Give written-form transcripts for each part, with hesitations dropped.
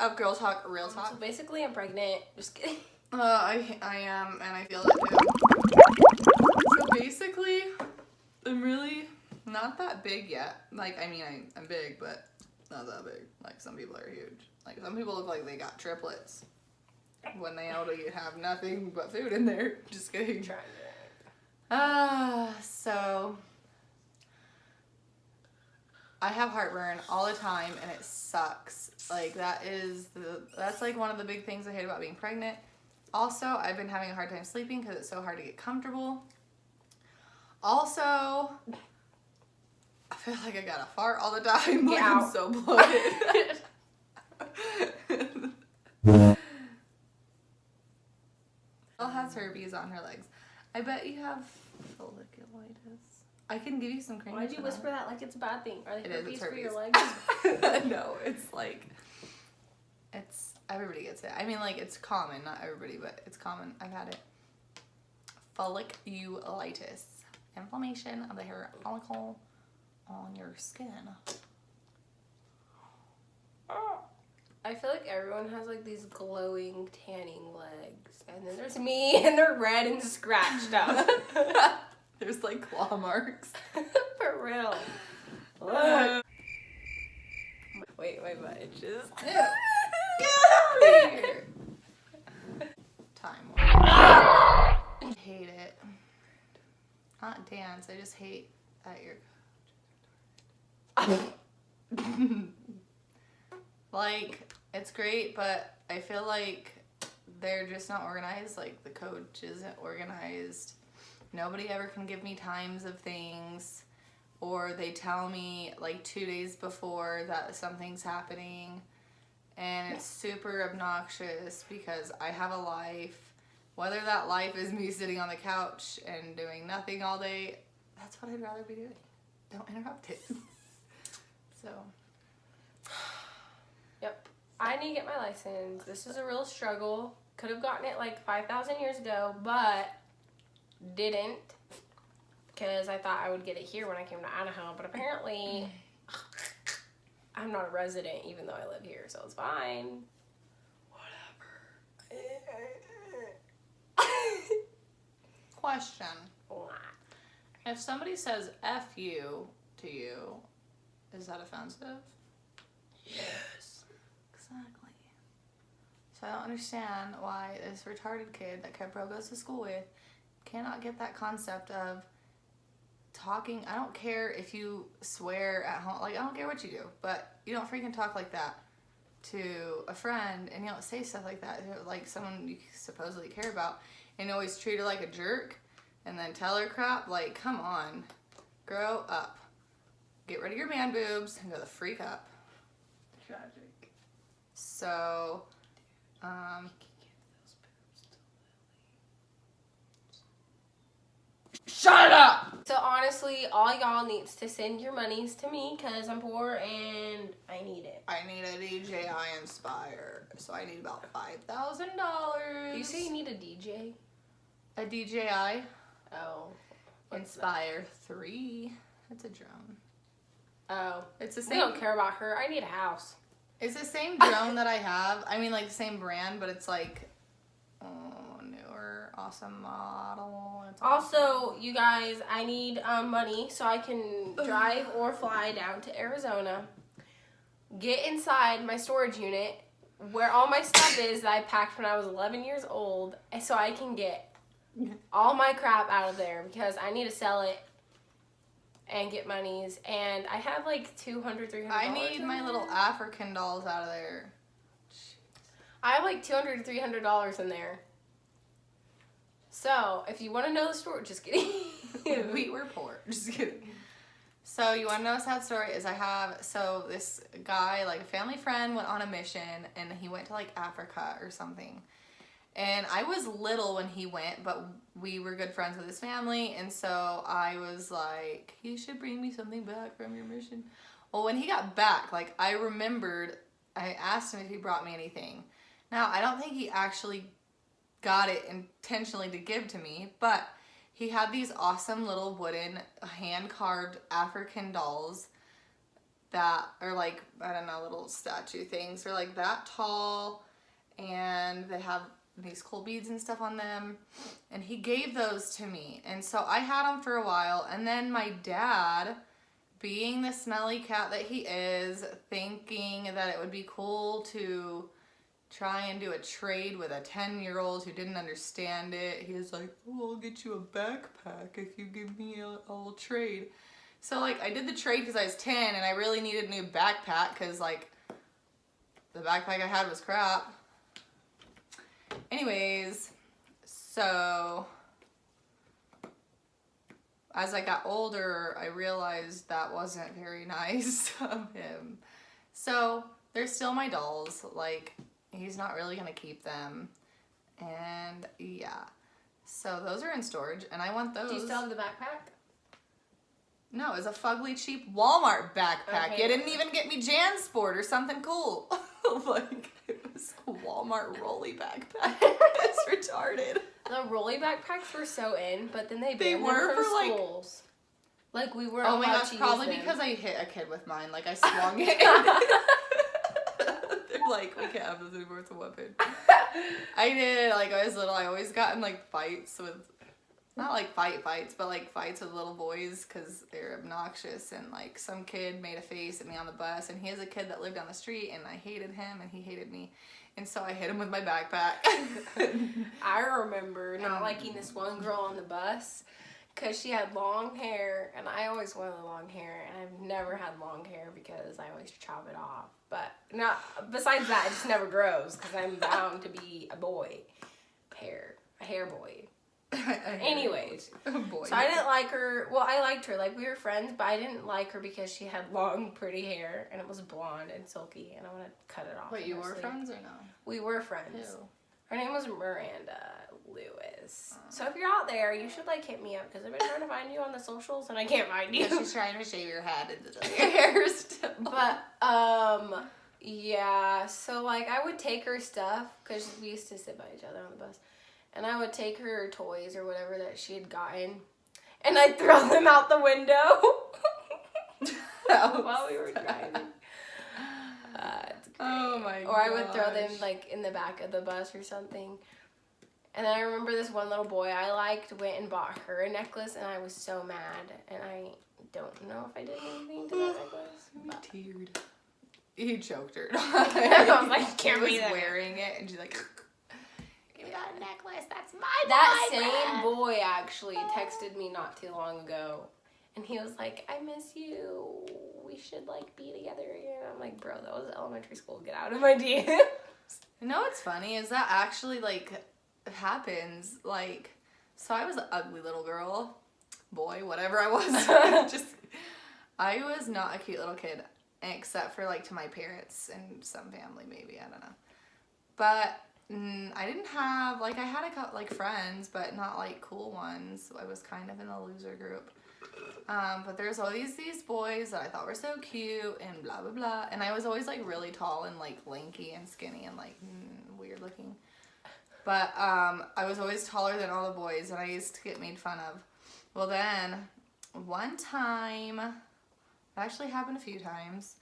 of Girl Talk Real Talk. So basically, I'm pregnant. Just kidding. I am, and I feel that too. So basically, I'm really not that big yet. Like, I mean, I'm big, but not that big. Like, some people are huge. Like, some people look like they got triplets when they already have nothing but food in there. Just kidding. So I have heartburn all the time, and it sucks. Like, that's like one of the big things I hate about being pregnant. Also, I've been having a hard time sleeping because it's so hard to get comfortable. Also, I feel like I gotta fart all the time. Like, I'm so bloated. Elle has herpes on her legs. I bet you have folliculitis. I can give you some cream. Why'd you whisper that like it's a bad thing? Are they herpes for your legs? legs? No, it's like, everybody gets it. I mean, like, it's common. Not everybody, but it's common. I've had it. Folliculitis. Inflammation of the hair follicle on your skin. I feel like everyone has like these glowing tanning legs, and then there's me, and they're red and scratched up. There's like claw marks. For real. Wait, my butt itches. Get out of here. Time. I hate it. Not dance. I just hate that you're. Like, it's great, but I feel like they're just not organized. Like, the coach isn't organized. Nobody ever can give me times of things, or they tell me like 2 days before that something's happening, and it's super obnoxious because I have a life. Whether that life is me sitting on the couch and doing nothing all day, that's what I'd rather be doing. Don't interrupt it. So. Yep. I need to get my license. This is a real struggle. Could have gotten it like 5,000 years ago, but didn't, because I thought I would get it here when I came to Idaho, but apparently I'm not a resident even though I live here, so it's fine. Whatever. Question. If somebody says F you to you, is that offensive? Yes. Exactly. So I don't understand why this retarded kid that Kepro goes to school with cannot get that concept of talking. I don't care if you swear at home. Like, I don't care what you do, but you don't freaking talk like that to a friend, and you don't say stuff like that to, like, someone you supposedly care about, and you always treat her like a jerk and then tell her crap. Like, come on. Grow up. Get rid of your man boobs and go the freak up. Tragic. So, shut up! So honestly, all y'all needs to send your monies to me because I'm poor and I need it. I need a DJI Inspire, so I need about $5,000. You say you need a DJ? A DJI Oh. Inspire 3. It's a drone. Oh. It's the We same. don't care about her. I need a house. It's the same drone that I have. I mean, like, the same brand, but it's like, newer, awesome model. It's Also, you guys, I need money so I can drive or fly down to Arizona, get inside my storage unit where all my stuff is that I packed when I was 11 years old, so I can get all my crap out of there because I need to sell it and get monies. And I have like $200, $300. I need my little African dolls out of there. I have like $200 to $300 in there. So, if you want to know the story, just kidding. We were poor. Just kidding. So, you want to know a sad story? This guy, like a family friend, went on a mission, and he went to like Africa or something. And I was little when he went, but we were good friends with his family, and so I was like, you should bring me something back from your mission. Well, when he got back, like, I remembered, I asked him if he brought me anything. Now, I don't think he actually got it intentionally to give to me, but he had these awesome little wooden hand-carved African dolls that are like, I don't know, little statue things. They're like that tall and they have these cool beads and stuff on them. And he gave those to me. And so I had them for a while. And then my dad, being the smelly cat that he is, thinking that it would be cool to try and do a trade with a 10-year-old who didn't understand it. He was like, oh, I'll get you a backpack if you give me a little trade. So, like, I did the trade because I was 10 and I really needed a new backpack because, like, the backpack I had was crap. Anyways, so as I got older, I realized that wasn't very nice of him. So, they're still my dolls. Like, he's not really going to keep them. And, yeah. So, those are in storage, and I want those. Do you still have the backpack? No, it's a fugly cheap Walmart backpack. Okay. You didn't even get me JanSport or something cool. Like, it was a Walmart rolly backpack. It's retarded. The rolly backpacks were so in, but then they They banned were them from for, like- schools. Like we weren't Oh my allowed gosh, to probably use them. because I hit a kid with mine. Like, I swung it. They're like, we can't have this anymore, it's a weapon. I did, like, I was little, I always got in, like, fights with, not like fights, but like fights with little boys because they're obnoxious. And like some kid made a face at me on the bus, and he is a kid that lived down the street, and I hated him and he hated me, and so I hit him with my backpack. I remember not liking this one girl on the bus because she had long hair, and I always wanted long hair, and I've never had long hair because I always chop it off. But not besides that, it just never grows because I'm bound to be a boy, a hair boy. Anyways, boy. So I didn't like her. Well, I liked her. Like, we were friends, but I didn't like her because she had long, pretty hair, and it was blonde and silky, and I want to cut it off. Wait, in you her were sleeve. friends or no? We were friends. Ew. Her name was Miranda Lewis. So if you're out there, you should, like, hit me up, because I've been trying to find you on the socials, and I can't find you. She's trying to shave your head and your hair still. But, yeah, so, like, I would take her stuff, because we used to sit by each other on the bus, and I would take her toys or whatever that she had gotten, and I'd throw them out the window while we were driving. It's great. Oh my god. Or I would throw them, like, in the back of the bus or something. And then I remember this one little boy I liked went and bought her a necklace, and I was so mad, and I don't know if I did anything to that necklace. But Teared. He choked her. I was like, He can't was be that. wearing it, and she's like, give me that necklace, that's my That boyfriend." same boy actually texted me not too long ago, and he was like, I miss you. We should, like, be together again. I'm like, bro, that was elementary school. Get out of my DMs. You know what's funny is that actually, like, happens. Like, so I was an ugly little girl, boy, whatever I was. I was not a cute little kid, except for, like, to my parents and some family, maybe, I don't know. But I didn't have, like, I had a couple, like, friends, but not, like, cool ones. I was kind of in the loser group. But there's always these boys that I thought were so cute and blah, blah, blah. And I was always, like, really tall and, like, lanky and skinny and, like, weird looking. But I was always taller than all the boys, and I used to get made fun of. Well, then, one time, it actually happened a few times,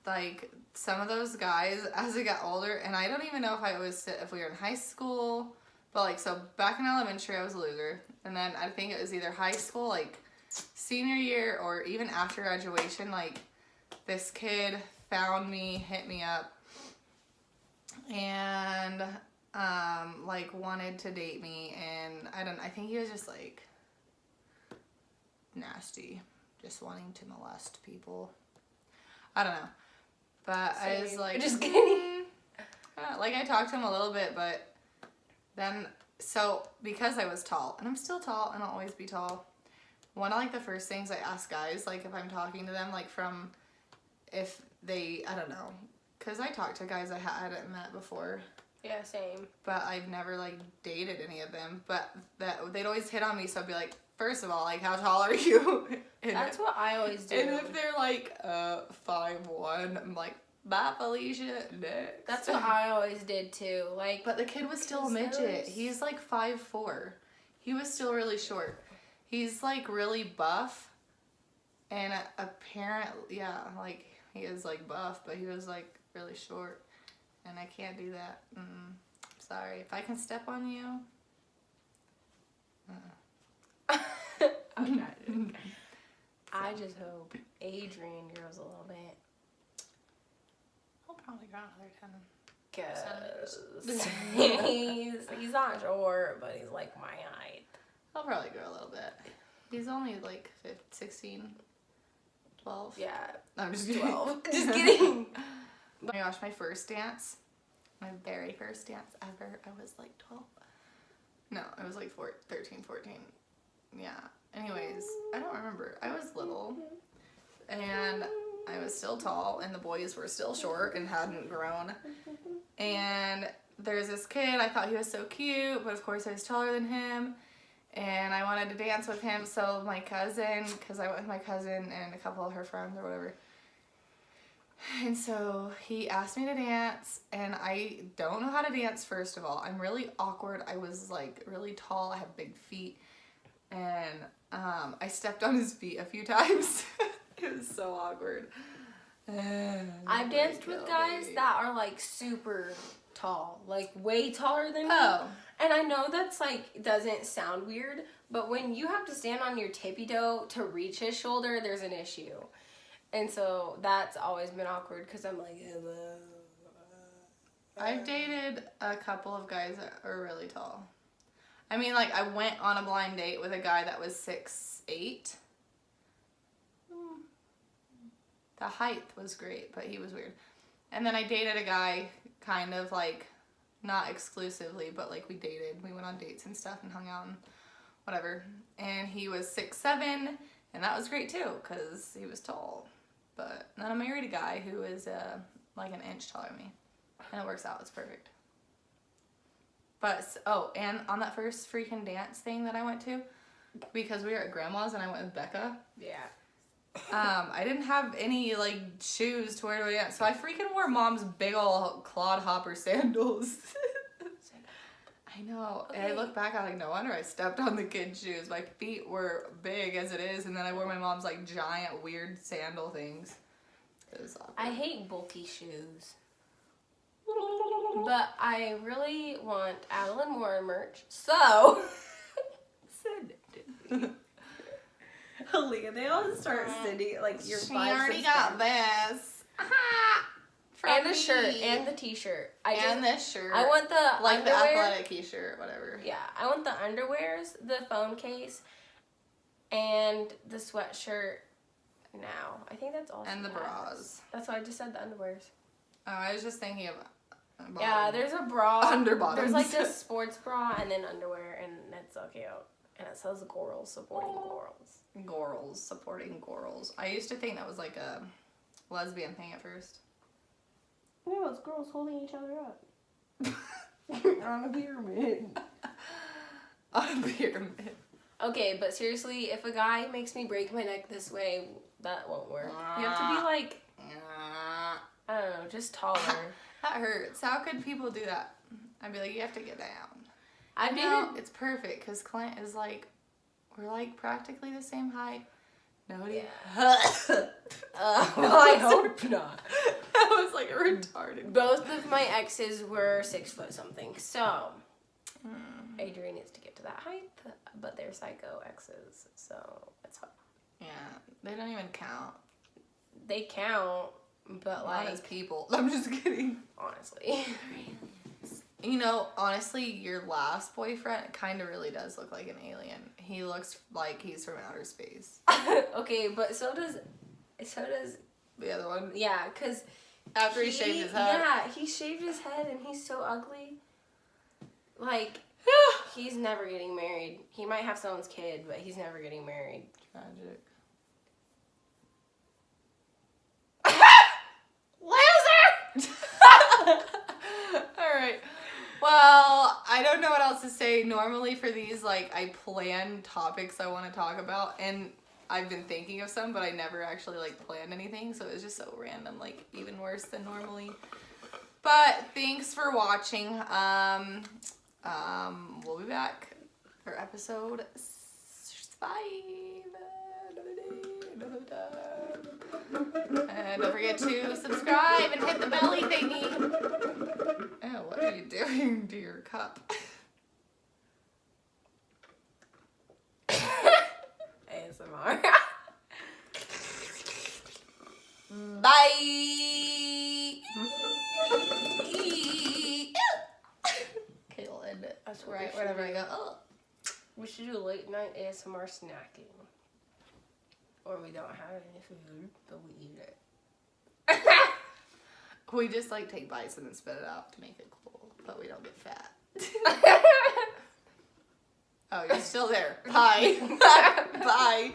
like, some of those guys, as I got older, and I don't even know if we were in high school, but, like, so back in elementary, I was a loser. And then I think it was either high school, like, senior year, or even after graduation, like, this kid found me, hit me up, and, like, wanted to date me, and I think he was just, like, nasty, just wanting to molest people. I don't know. But I was like, just kidding. Like, I talked to him a little bit, but then, so, because I was tall, and I'm still tall, and I'll always be tall, one of, like, the first things I ask guys, like, if I'm talking to them, like, from, if they, I don't know, because I talked to guys I hadn't met before, Yeah, same. but I've never, like, dated any of them, but they'd always hit on me, so I'd be like, first of all, like, how tall are you? And That's what I always do. and if they're like 5'1", I'm like, bye Felicia, next. That's what I always did too. Like, But the kid was still a midget. He's like 5'4". He was still really short. He's like really buff, And apparently, yeah, like he is like buff, but he was like really short, and I can't do that. Sorry. If I can step on you. I'll try to. I just hope Adrian grows a little bit. I'll probably grow another 10. Cause he's not short, but he's like my height. I'll probably grow a little bit. He's only like 16, 12. Yeah, I'm just kidding. 12. Just kidding. Oh my gosh, my first dance, my very first dance ever, I was like 12. No, I was like 13, 14. Yeah. Anyways, I don't remember. I was little, and I was still tall, and the boys were still short and hadn't grown. And there's this kid, I thought he was so cute, but of course I was taller than him, and I wanted to dance with him. So my cousin, because I went with my cousin and a couple of her friends or whatever, and so he asked me to dance, and I don't know how to dance. First of all, I'm really awkward. I was like really tall, I have big feet, and I stepped on his feet a few times. It was so awkward. I've danced with guys that are like super tall, like way taller than me. Oh. And I know that's like, doesn't sound weird, but when you have to stand on your tippy toe to reach his shoulder, there's an issue. And so that's always been awkward because I'm like, hello. I've dated a couple of guys that are really tall. I mean, like, I went on a blind date with a guy that was 6'8". The height was great, but he was weird. And then I dated a guy kind of like, not exclusively, but like we dated. We went on dates and stuff and hung out and whatever. And he was 6'7", and that was great too, because he was tall. But then I married a guy who is like an inch taller than me. And it works out. It's perfect. But, oh, and on that first freaking dance thing that I went to, because we were at Grandma's and I went with Becca. Yeah. I didn't have any, like, shoes to wear to a dance. So I freaking wore Mom's big ol' clodhopper sandals. I know. Okay. And I look back, I'm like, no wonder I stepped on the kid's shoes. My feet were big as it is. And then I wore my mom's, like, giant, weird sandal things. It was awkward. I hate bulky shoes. But I really want Adeline Moore merch. So, send it to me. Aaliyah, they all start sending, like, your She already got this. And the shirt, and the t-shirt. This shirt. I want the like underwear. the athletic t-shirt, whatever. Yeah, I want the underwears, the phone case, and the sweatshirt now. I think that's all. And the she has. bras. That's why I just said the underwears. Oh, I was just thinking of Yeah, there's a bra. Underbottoms. There's like this sports bra and then underwear, and that's so cute. And it says Gorals supporting Gorals. Gorals supporting Gorals. I used to think that was like a lesbian thing at first. No, it's girls holding each other up. On a pyramid. On a pyramid. Okay, but seriously, if a guy makes me break my neck this way, that won't work. You have to be like, I don't know, just taller. That hurts. How could people do that? I'd be like, you have to get down. I've dated. It's perfect because Clint is like, we're like practically the same height. Nobody. Well, I hope not. That was like retarded. Both of my exes were 6 foot something, so Adrian needs to get to that height, but they're psycho exes, so it's hard. Yeah, they don't even count. They count, but Not like as people. I'm just kidding. honestly. You know, honestly, your last boyfriend kind of really does look like an alien. He looks like he's from outer space. Okay, but so does The other one? yeah, because After he shaved his head. Yeah, he shaved his head and he's so ugly. Like, he's never getting married. He might have someone's kid, but he's never getting married. Tragic. Loser! Alright. Well, I don't know what else to say. Normally for these, like, I plan topics I want to talk about, and I've been thinking of some, but I never actually, like, planned anything, so it was just so random, like, even worse than normally. But thanks for watching. We'll be back for episode 5. And don't forget to subscribe and hit the belly thingy. Oh, what are you doing to your cup? ASMR. Bye. Okay, we'll end it. That's what Right, we should wherever I do. go. Oh. We should do late night ASMR snacking. Or we don't have any food, but we eat it. We just like take bites and then spit it out to make it cool, but we don't get fat. Oh, you're still there. Bye. Bye.